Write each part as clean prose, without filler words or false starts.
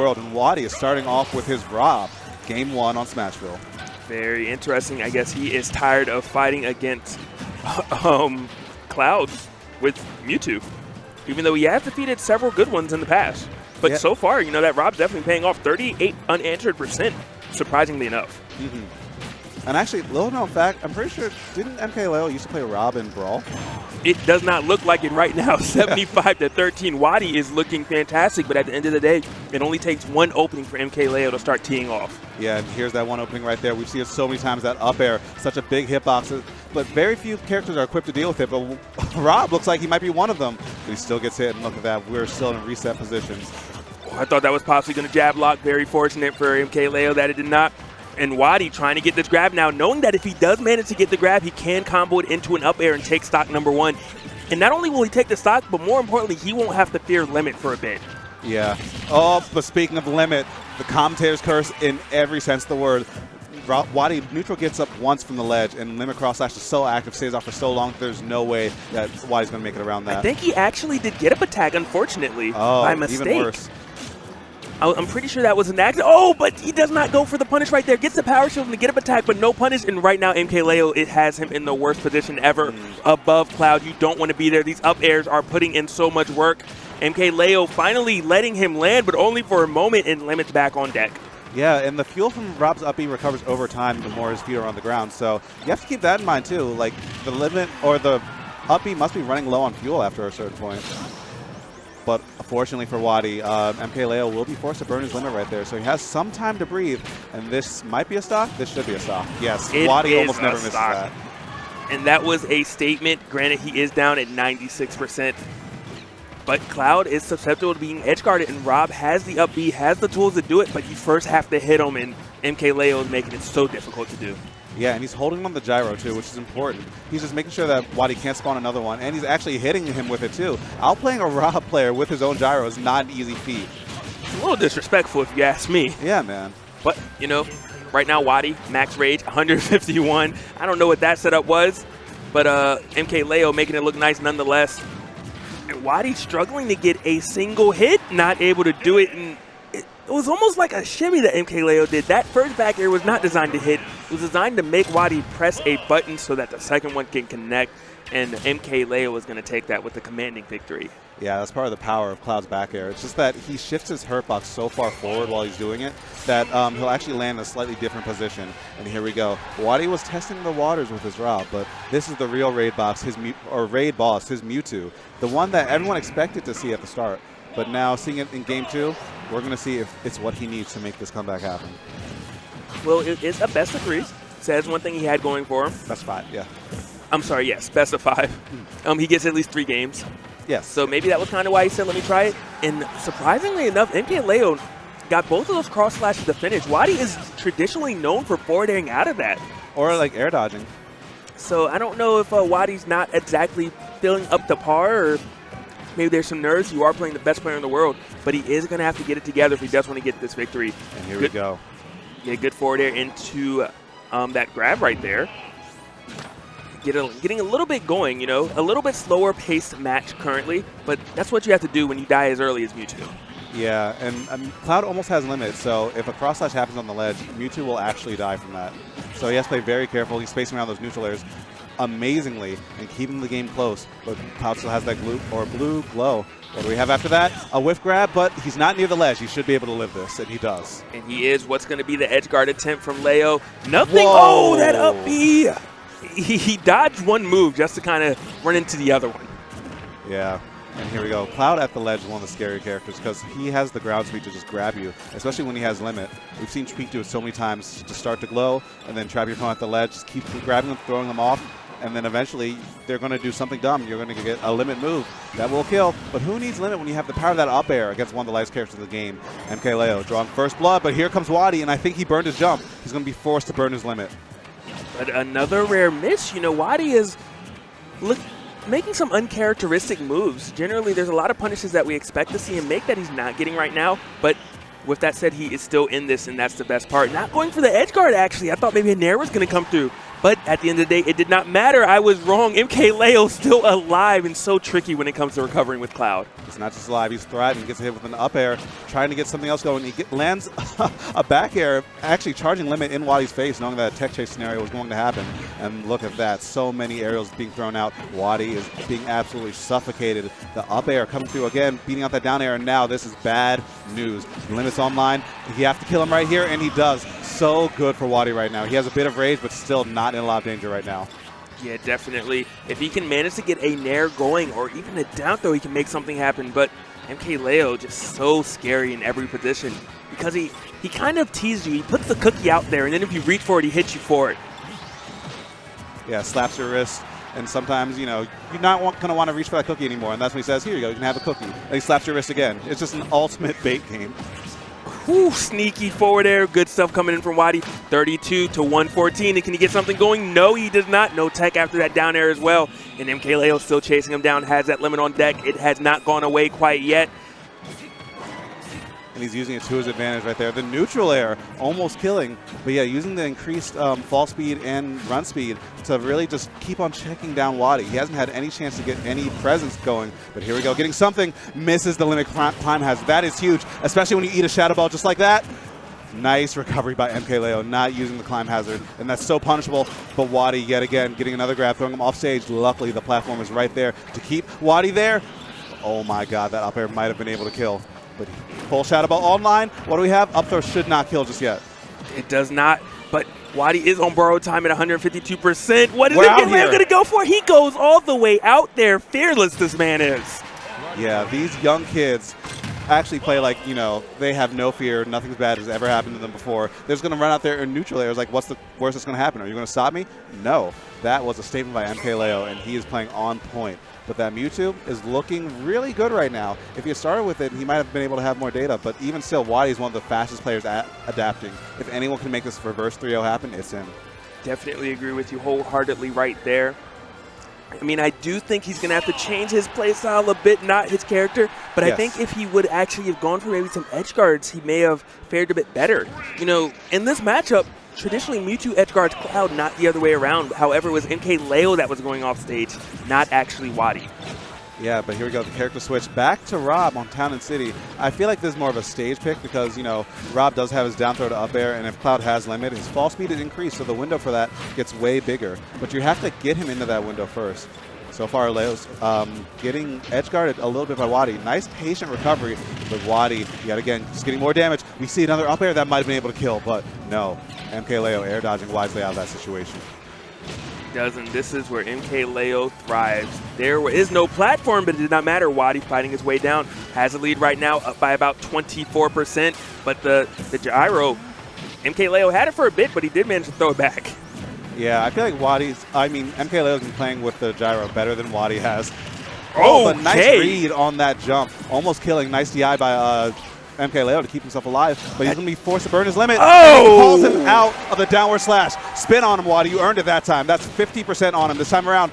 world, and WaDi is starting off with his Rob. Game 1 on Smashville. Very interesting. I guess he is tired of fighting against Cloud with Mewtwo, even though he has defeated several good ones in the past. But so far, you know, that Rob's definitely paying off. 38 unanswered %, surprisingly enough. And actually, little known fact, I'm pretty sure, didn't MkLeo used to play Rob in Brawl? It does not look like it right now. 75 to 13. WaDi is looking fantastic, but at the end of the day, it only takes one opening for MkLeo to start teeing off. Yeah, and here's that one opening right there. We've seen it so many times, that up air, such a big hitbox, but very few characters are equipped to deal with it. But Rob looks like he might be one of them, but he still gets hit, and look at that. We're still in reset positions. I thought that was possibly going to jab lock. Very fortunate for MkLeo that it did not. And WaDi trying to get this grab now, knowing that if he does manage to get the grab, he can combo it into an up air and take stock number 1. And not only will he take the stock, but more importantly, he won't have to fear limit for a bit. Yeah. Oh, but speaking of limit, the commentator's curse in every sense of the word. WaDi neutral gets up once from the ledge, and limit cross slash is so active, stays off for so long, there's no way that WaDi's going to make it around that. I think he actually did get up attack, unfortunately, by mistake. Even worse. I'm pretty sure that was an accident. Oh, but he does not go for the punish right there. Gets the power shield and the get up attack, but no punish. And right now, MkLeo, it has him in the worst position ever above Cloud. You don't want to be there. These up airs are putting in so much work. MkLeo finally letting him land, but only for a moment, and Limit's back on deck. Yeah, and the fuel from Rob's up B recovers over time the more his feet are on the ground. So you have to keep that in mind, too. Like, the limit or the up B must be running low on fuel after a certain point. But fortunately for WaDi, MkLeo will be forced to burn his limit right there. So he has some time to breathe. And this might be a stock. This should be a stock. Yes, WaDi almost never misses that. And that was a statement. Granted, he is down at 96%. But Cloud is susceptible to being edge guarded. And Rob has the up B, has the tools to do it. But you first have to hit him. And MkLeo is making it so difficult to do. Yeah, and he's holding on the gyro, too, which is important. He's just making sure that WaDi can't spawn another one, and he's actually hitting him with it, too. Outplaying a Rob player with his own gyro is not an easy feat. It's a little disrespectful, if you ask me. Yeah, man. But, you know, right now, WaDi, max rage, 151. I don't know what that setup was, but MkLeo making it look nice nonetheless. And WaDi struggling to get a single hit, not able to do it, and it was almost like a shimmy that MkLeo did. That first back air was not designed to hit. It was designed to make WaDi press a button so that the second one can connect, and MkLeo was going to take that with a commanding victory. Yeah, that's part of the power of Cloud's back air. It's just that he shifts his hurt box so far forward while he's doing it that he'll actually land in a slightly different position. And here we go. WaDi was testing the waters with his Rob, but this is the real raid box, raid boss, his Mewtwo, the one that everyone expected to see at the start. But now, seeing it in Game 2, we're going to see if it's what he needs to make this comeback happen. Well, it's a best of 3s. So that's one thing he had going for him. Best of 5, yeah. I'm sorry, yes, best of 5. He gets at least 3 games. Yes. So maybe that was kind of why he said, let me try it. And surprisingly enough, MkLeo got both of those cross slashes to finish. WaDi is traditionally known for forward airing out of that. Or like air dodging. So I don't know if WaDi's not exactly feeling up to par, or maybe there's some nerves. You are playing the best player in the world, but he is going to have to get it together if he does want to get this victory. And here we go. Yeah, good forward air into that grab right there. Getting a little bit going, you know, a little bit slower paced match currently, but that's what you have to do when you die as early as Mewtwo. Yeah, and Cloud almost has limits, so if a cross slash happens on the ledge, Mewtwo will actually die from that. So he has to play very careful. He's spacing around those neutral airs amazingly and keeping the game close, but Cloud still has that blue glow. What do we have after that? A whiff grab, but he's not near the ledge. He should be able to live this, and he does. And he is. What's going to be the edge guard attempt from Leo? Nothing. Whoa. Oh, that up B. He dodged one move just to kind of run into the other one. Yeah. And here we go. Cloud at the ledge is one of the scary characters because he has the ground speed to just grab you, especially when he has limit. We've seen Tweak do it so many times to start to glow and then trap your opponent at the ledge, just keep grabbing them, throwing them off, and then eventually they're going to do something dumb. You're going to get a limit move. That will kill. But who needs limit when you have the power of that up air against one of the lightest characters in the game? MkLeo drawing first blood, but here comes WaDi, and I think he burned his jump. He's going to be forced to burn his limit. But another rare miss. You know, WaDi is making some uncharacteristic moves. Generally, there's a lot of punishes that we expect to see him make that he's not getting right now. But with that said, he is still in this, and that's the best part. Not going for the edge guard, actually. I thought maybe a Nair was going to come through. But at the end of the day, it did not matter. I was wrong. MkLeo still alive and so tricky when it comes to recovering with Cloud. He's not just alive, he's thriving. Gets hit with an up air, trying to get something else going. He lands a back air, actually charging limit in WaDi's face, knowing that a tech chase scenario was going to happen. And look at that, so many aerials being thrown out. WaDi is being absolutely suffocated. The up air coming through again, beating out that down air, and now this is bad news. Limit's online. You have to kill him right here, and he does. So good for WaDi right now. He has a bit of rage, but still not in a lot of danger right now. Yeah, definitely. If he can manage to get a nair going or even a down throw, he can make something happen. But MkLeo just so scary in every position because he kind of teases you. He puts the cookie out there, and then if you reach for it, he hits you for it. Yeah, slaps your wrist. And sometimes, you know, you're not going to want to reach for that cookie anymore. And that's when he says, here you go, you can have a cookie. And he slaps your wrist again. It's just an ultimate bait game. Whew, sneaky forward air. Good stuff coming in from WaDi. 32 to 114. And can he get something going? No, he does not. No tech after that down air as well. And MkLeo still chasing him down. Has that limit on deck. It has not gone away quite yet. And he's using it to his advantage right there. The neutral air almost killing. But yeah, using the increased fall speed and run speed to really just keep on checking down WaDi. He hasn't had any chance to get any presence going. But here we go, getting something. Misses the limit climb hazard. That is huge, especially when you eat a shadow ball just like that. Nice recovery by MkLeo, not using the climb hazard. And that's so punishable. But WaDi, yet again, getting another grab, throwing him off stage. Luckily, the platform is right there to keep WaDi there. Oh my god, that up air might have been able to kill. But full shadow ball online. What do we have? Up throw should not kill just yet. It does not, but WaDi is on borrowed time at 152%. What is MkLeo going to go for? He goes all the way out there. Fearless this man is. Yeah, these young kids actually play like, you know, they have no fear. Nothing bad has ever happened to them before. They're just going to run out there in neutral air. It's like, what's the worst that's going to happen? Are you going to stop me? No. That was a statement by MkLeo, and he is playing on point. But that Mewtwo is looking really good right now. If he had started with it, he might have been able to have more data. But even still, WaDi is one of the fastest players at adapting. If anyone can make this reverse 3-0 happen, it's him. Definitely agree with you wholeheartedly right there. I mean, I do think he's going to have to change his play style a bit, not his character. But yes. I think if he would actually have gone for maybe some edge guards, he may have fared a bit better. You know, in this matchup, traditionally Mewtwo edge guards Cloud, not the other way around. However, it was MkLeo that was going off stage, not actually WaDi. Yeah, but here we go, the character switch back to Rob on Town and City. I feel like this is more of a stage pick because, you know, Rob does have his down throw to up air, and if Cloud has limit, his fall speed is increased, so the window for that gets way bigger. But you have to get him into that window first. So far, Leo's getting edge guarded a little bit by WaDi. Nice patient recovery, but WaDi, yet again, just getting more damage. We see another up air that might have been able to kill, but no. MkLeo air dodging wisely out of that situation. Doesn't. This is where MkLeo thrives. There is no platform, but it did not matter. WaDi fighting his way down. Has a lead right now, up by about 24%. But the gyro, MkLeo had it for a bit, but he did manage to throw it back. Yeah, I feel like MkLeo's been playing with the gyro better than WaDi has. Oh, but nice read on that jump. Almost killing. Nice DI by MkLeo to keep himself alive, but he's going to be forced to burn his limit. Oh! He calls him out of the downward slash. Spin on him, WaDi. You earned it that time. That's 50% on him this time around.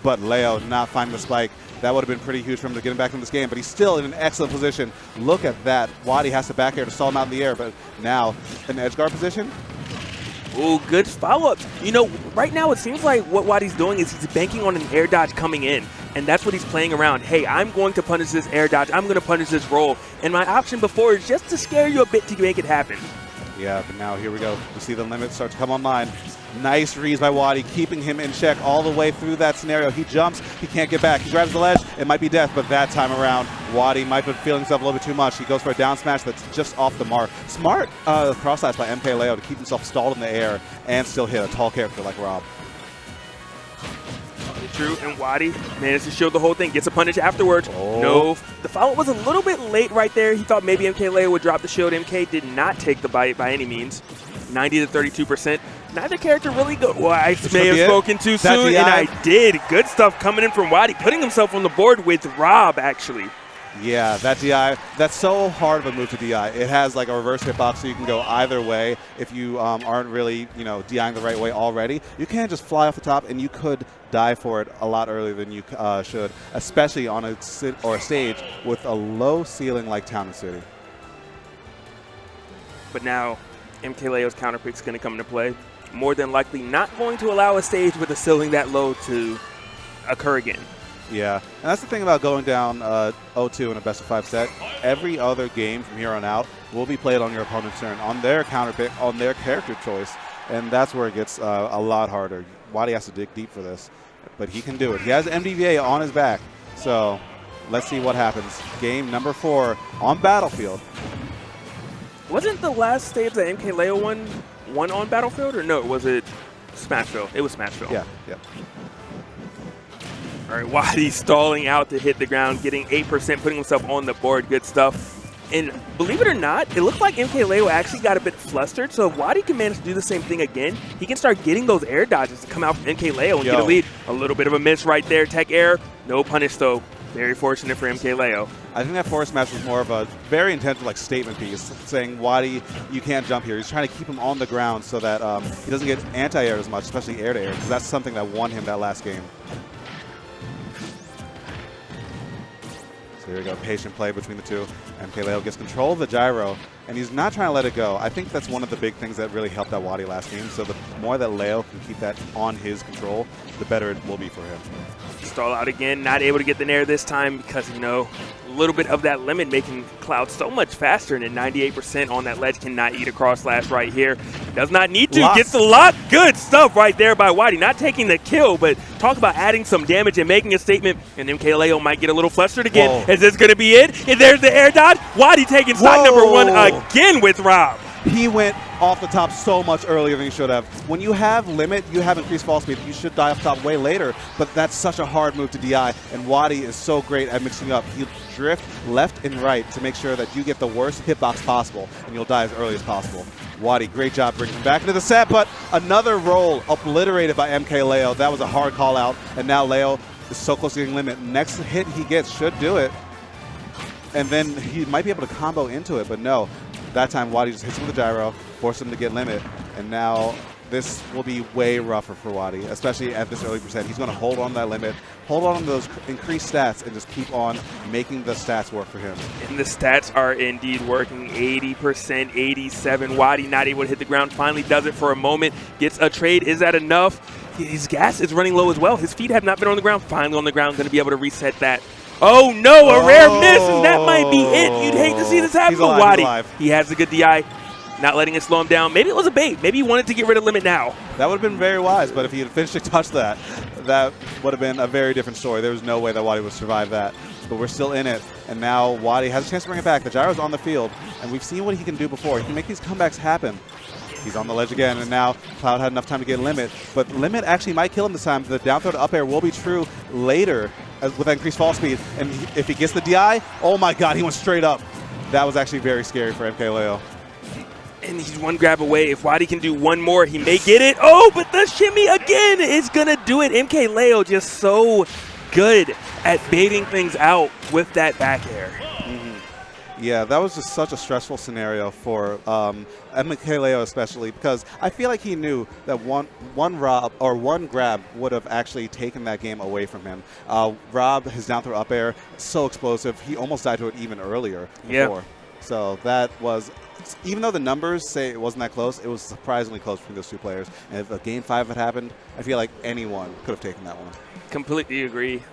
But Leo not finding the spike. That would have been pretty huge for him to get him back in this game, but he's still in an excellent position. Look at that. WaDi has to back air to stall him out in the air, but now in edge guard position. Ooh, good follow-up. You know, right now it seems like what WaDi's doing is he's banking on an air dodge coming in, and that's what he's playing around. Hey, I'm going to punish this air dodge. I'm going to punish this roll. And my option before is just to scare you a bit to make it happen. Yeah, but now here we go. You see the limit start to come online. Nice reads by WaDi, keeping him in check all the way through that scenario. He jumps, he can't get back. He grabs the ledge, it might be death, but that time around, WaDi might be feeling himself a little bit too much. He goes for a down smash that's just off the mark. Smart cross slash by MkLeo to keep himself stalled in the air and still hit a tall character like Rob. True, and WaDi managed to shield the whole thing. Gets a punish afterwards. Oh. No, the follow was a little bit late right there. He thought maybe MkLeo would drop the shield. MK did not take the bite by any means. 90 to 32%. Neither character really go. Well, I may have spoken too soon, and I did. Good stuff coming in from WaDi, putting himself on the board with Rob, actually. Yeah, that DI, that's so hard of a move to DI. It has like a reverse hitbox, so you can go either way if you aren't really, you know, DIing the right way already. You can't just fly off the top, and you could die for it a lot earlier than you should, especially on a stage with a low ceiling like Town and City. But now, MkLeo's counter pick is going to come into play. more than likely not going to allow a stage with a ceiling that low to occur again. Yeah, and that's the thing about going down 0-2 in a best-of-5 set. Every other game from here on out will be played on your opponent's turn, on their counter pick, on their character choice, and that's where it gets a lot harder. WaDi has to dig deep for this, but he can do it. He has MVG on his back, so let's see what happens. Game number 4 on Battlefield. Wasn't the last stage that MkLeo won on Battlefield, or no, was it Smashville? It was Smashville. Yeah, yeah. All right, WaDi stalling out to hit the ground, getting 8%, putting himself on the board. Good stuff. And believe it or not, it looked like MkLeo actually got a bit flustered. So if WaDi can manage to do the same thing again, he can start getting those air dodges to come out from MkLeo and get a lead. A little bit of a miss right there. Tech air, no punish though. Very fortunate for MkLeo. I think that forward smash was more of a very intentional statement piece, saying, WaDi, you can't jump here. He's trying to keep him on the ground so that he doesn't get anti-air as much, especially air-to-air, because that's something that won him that last game. Here we go, patient play between the two. MkLeo gets control of the gyro, and he's not trying to let it go. I think that's one of the big things that really helped out WaDi last game. So the more that Leo can keep that on his control, the better it will be for him. Stall out again, not able to get the nair this time because, you know, a little bit of that limit making Cloud so much faster, and then 98% on that ledge cannot eat a cross slash right here. Does not need to, gets the lock. Good stuff right there by WaDi. Not taking the kill, but talk about adding some damage and making a statement, and MkLeo might get a little flustered again. Whoa. Is this going to be it? And there's the air dodge. WaDi taking stock number 1 again with Rob. He went off the top so much earlier than he should have. When you have limit, you have increased fall speed. You should die off top way later, but that's such a hard move to DI, and WaDi is so great at mixing up. He'll drift left and right to make sure that you get the worst hitbox possible, and you'll die as early as possible. WaDi, great job bringing him back into the set, but another roll obliterated by MkLeo. That was a hard call out, and now Leo is so close to getting limit. Next hit he gets should do it, and then he might be able to combo into it, but no. That time, WaDi just hits him with the gyro, forces him to get limit, and now this will be way rougher for WaDi, especially at this early percent. He's going to hold on to that limit, hold on to those increased stats, and just keep on making the stats work for him. And the stats are indeed working. 80%, 87. WaDi not able to hit the ground, finally does it for a moment, gets a trade. Is that enough? His gas is running low as well. His feet have not been on the ground. Finally on the ground, going to be able to reset that. Oh no, a rare miss, and that might be it. You'd hate to see this happen, but WaDi, he has a good DI, not letting it slow him down. Maybe it was a bait. Maybe he wanted to get rid of limit now. That would have been very wise, but if he had finished to touch that, that would have been a very different story. There was no way that WaDi would survive that. But we're still in it, and now WaDi has a chance to bring it back. The gyro's on the field, and we've seen what he can do before. He can make these comebacks happen. He's on the ledge again, and now Cloud had enough time to get limit, but limit actually might kill him this time. The down throw to up air will be true later with that increased fall speed, and if he gets the DI, oh my god, he went straight up. That was actually very scary for MkLeo. And he's one grab away. If WaDi can do one more, he may get it. Oh, but the shimmy again is going to do it. MkLeo just so good at baiting things out with that back air. Yeah, that was just such a stressful scenario for MkLeo especially, because I feel like he knew that one Rob or one grab would have actually taken that game away from him. Rob, his down throw up air, so explosive. He almost died to it even earlier before. Yeah. So that was, even though the numbers say it wasn't that close, it was surprisingly close between those two players. And if a game 5 had happened, I feel like anyone could have taken that one. Completely agree.